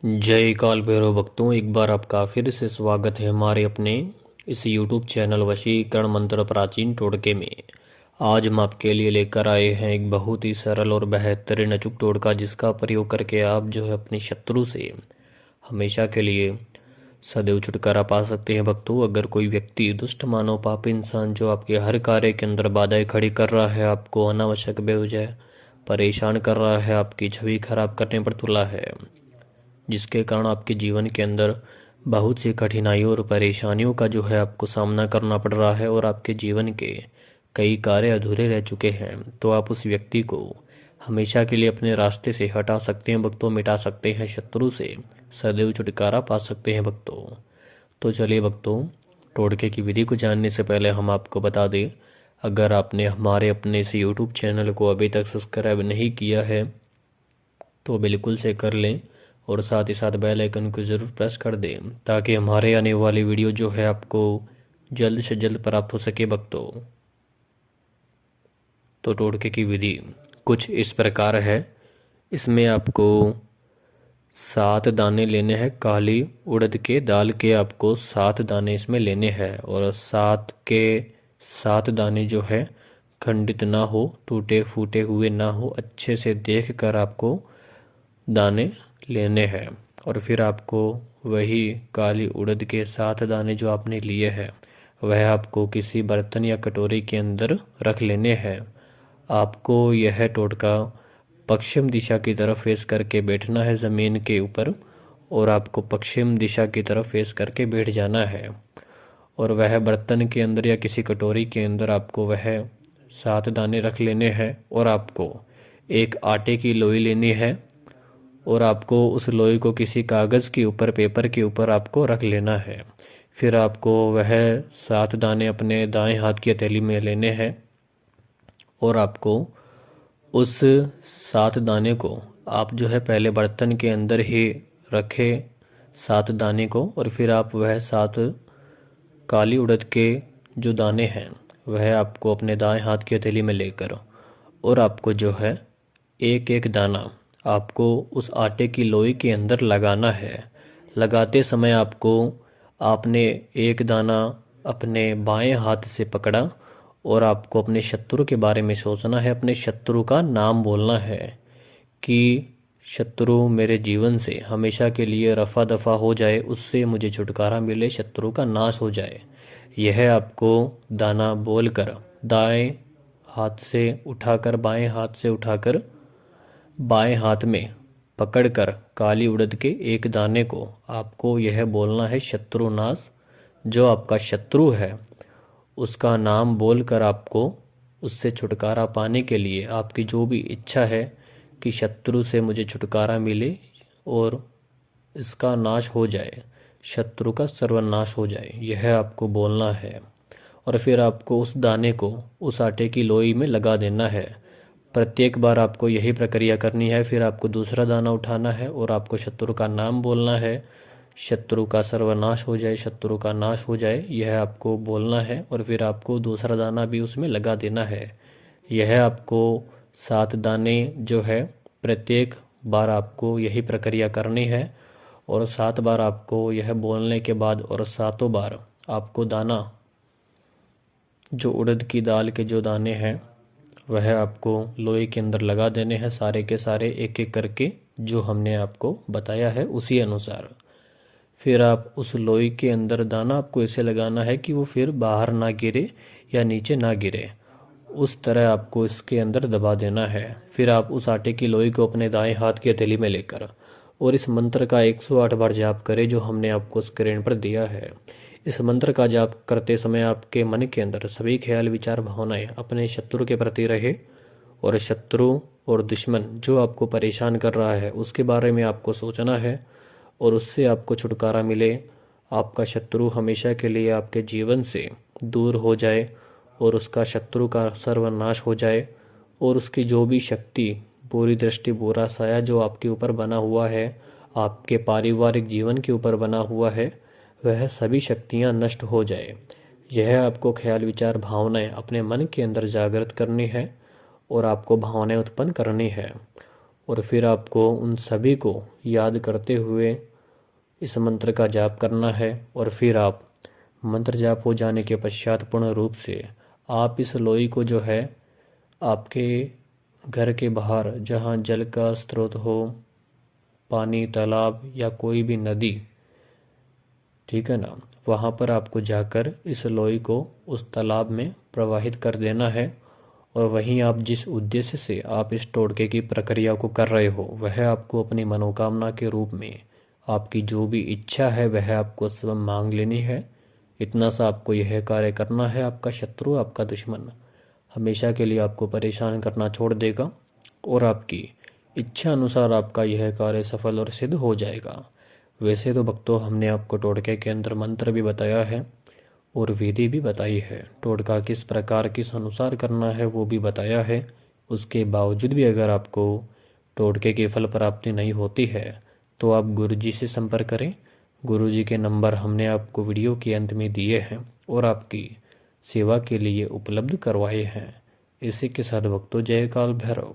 जय काल भैरव भक्तों, एक बार आपका फिर से स्वागत है हमारे अपने इस YouTube चैनल वशीकरण मंत्र प्राचीन टोटके में। आज हम आपके लिए लेकर आए हैं एक बहुत ही सरल और बेहतरीन अचूक टोटका, जिसका प्रयोग करके आप जो है अपने शत्रु से हमेशा के लिए सदैव छुटकारा पा सकते हैं। भक्तों, अगर कोई व्यक्ति दुष्ट मानव पापी इंसान जो आपके हर कार्य के अंदर बाधाएं खड़ी कर रहा है, आपको अनावश्यक बेवजह परेशान कर रहा है, आपकी छवि खराब करने पर तुला है, जिसके कारण आपके जीवन के अंदर बहुत सी कठिनाइयों और परेशानियों का जो है आपको सामना करना पड़ रहा है और आपके जीवन के कई कार्य अधूरे रह चुके हैं, तो आप उस व्यक्ति को हमेशा के लिए अपने रास्ते से हटा सकते हैं भक्तों, मिटा सकते हैं, शत्रु से सदैव छुटकारा पा सकते हैं भक्तों। तो चलिए भक्तों, टोटके की विधि को जानने से पहले हम आपको बता दें, अगर आपने हमारे अपने इस यूट्यूब चैनल को अभी तक सब्सक्राइब नहीं किया है तो बिल्कुल से कर लें और साथ ही साथ बेल आइकन को ज़रूर प्रेस कर दें, ताकि हमारे आने वाली वीडियो जो है आपको जल्द से जल्द प्राप्त हो सके भक्तों। तो टोटके की विधि कुछ इस प्रकार है। इसमें आपको 7 दाने लेने हैं काली उड़द के दाल के, आपको 7 दाने इसमें लेने हैं और 7 के 7 दाने जो है खंडित ना हो, टूटे फूटे हुए ना हो, अच्छे से देख कर आपको दाने लेने हैं। और फिर आपको वही काली उड़द के 7 दाने जो आपने लिए हैं वह आपको किसी बर्तन या कटोरी के अंदर रख लेने हैं। आपको यह टोटका पश्चिम दिशा की तरफ फेस करके बैठना है ज़मीन के ऊपर, और आपको पश्चिम दिशा की तरफ फेस करके बैठ जाना है। और वह बर्तन के अंदर या किसी कटोरी के अंदर आपको वह 7 दाने रख लेने हैं और आपको एक आटे की लोई लेनी है और आपको उस लोई को किसी कागज़ के ऊपर, पेपर के ऊपर आपको रख लेना है। फिर आपको वह 7 दाने अपने दाएं हाथ की हथेली में लेने हैं और आपको उस 7 दाने को आप जो है पहले बर्तन के अंदर ही रखे 7 दाने को, और फिर आप वह 7 काली उड़द के जो दाने हैं वह आपको अपने दाएं हाथ की हथेली में लेकर और आपको जो है एक एक दाना आपको उस आटे की लोई के अंदर लगाना है। लगाते समय आपने एक दाना अपने बाएं हाथ से पकड़ा और आपको अपने शत्रु के बारे में सोचना है, अपने शत्रु का नाम बोलना है कि शत्रु मेरे जीवन से हमेशा के लिए रफा दफा हो जाए, उससे मुझे छुटकारा मिले, शत्रु का नाश हो जाए। यह आपको दाना बोलकर दाएं हाथ से उठाकर, बाएं हाथ से उठाकर बाएं हाथ में पकड़कर काली उड़द के एक दाने को आपको यह बोलना है शत्रुनाश। जो आपका शत्रु है उसका नाम बोलकर आपको उससे छुटकारा पाने के लिए आपकी जो भी इच्छा है कि शत्रु से मुझे छुटकारा मिले और इसका नाश हो जाए, शत्रु का सर्वनाश हो जाए, यह आपको बोलना है। और फिर आपको उस दाने को उस आटे की लोई में लगा देना है। प्रत्येक बार आपको यही प्रक्रिया करनी है। फिर आपको दूसरा दाना उठाना है और आपको शत्रु का नाम बोलना है, शत्रु का सर्वनाश हो जाए, शत्रु का नाश हो जाए, यह आपको बोलना है। और फिर आपको दूसरा दाना भी उसमें लगा देना है। यह आपको 7 दाने जो है प्रत्येक बार आपको यही प्रक्रिया करनी है। और 7 बार आपको यह बोलने के बाद और 7 बार आपको दाना, जो उड़द की दाल के जो दाने हैं वह आपको लोई के अंदर लगा देने हैं, सारे के सारे एक एक करके, जो हमने आपको बताया है उसी अनुसार। फिर आप उस लोई के अंदर दाना आपको ऐसे लगाना है कि वो फिर बाहर ना गिरे या नीचे ना गिरे, उस तरह आपको इसके अंदर दबा देना है। फिर आप उस आटे की लोई को अपने दाएं हाथ की हथेली में लेकर और इस मंत्र का 108 बार जाप करें, जो हमने आपको स्क्रीन पर दिया है। इस मंत्र का जाप करते समय आपके मन के अंदर सभी ख्याल, विचार, भावनाएं अपने शत्रु के प्रति रहे और शत्रु और दुश्मन जो आपको परेशान कर रहा है उसके बारे में आपको सोचना है और उससे आपको छुटकारा मिले, आपका शत्रु हमेशा के लिए आपके जीवन से दूर हो जाए और उसका शत्रु का सर्वनाश हो जाए और उसकी जो भी शक्ति, बुरी दृष्टि, बुरा साया जो आपके ऊपर बना हुआ है, आपके पारिवारिक जीवन के ऊपर बना हुआ है, वह सभी शक्तियां नष्ट हो जाए। यह आपको ख्याल, विचार, भावनाएं अपने मन के अंदर जागृत करनी है और आपको भावनाएं उत्पन्न करनी है। और फिर आपको उन सभी को याद करते हुए इस मंत्र का जाप करना है। और फिर आप मंत्र जाप हो जाने के पश्चात पूर्ण रूप से आप इस लोई को जो है आपके घर के बाहर जहाँ जल का स्रोत हो, पानी, तालाब या कोई भी नदी, ठीक है ना, वहाँ पर आपको जाकर इस लोई को उस तालाब में प्रवाहित कर देना है। और वहीं आप जिस उद्देश्य से आप इस टोटके की प्रक्रिया को कर रहे हो वह आपको अपनी मनोकामना के रूप में आपकी जो भी इच्छा है वह आपको सब मांग लेनी है। इतना सा आपको यह कार्य करना है। आपका शत्रु, आपका दुश्मन हमेशा के लिए आपको परेशान करना छोड़ देगा और आपकी इच्छा अनुसार आपका यह कार्य सफल और सिद्ध हो जाएगा। वैसे तो भक्तों, हमने आपको टोटके के अंदर मंत्र भी बताया है और विधि भी बताई है, टोटका किस प्रकार किस अनुसार करना है वो भी बताया है। उसके बावजूद भी अगर आपको टोटके की फल प्राप्ति नहीं होती है तो आप गुरुजी से संपर्क करें। गुरुजी के नंबर हमने आपको वीडियो के अंत में दिए हैं और आपकी सेवा के लिए उपलब्ध करवाए हैं। इसी के साथ भक्तों, जय काल भैरव।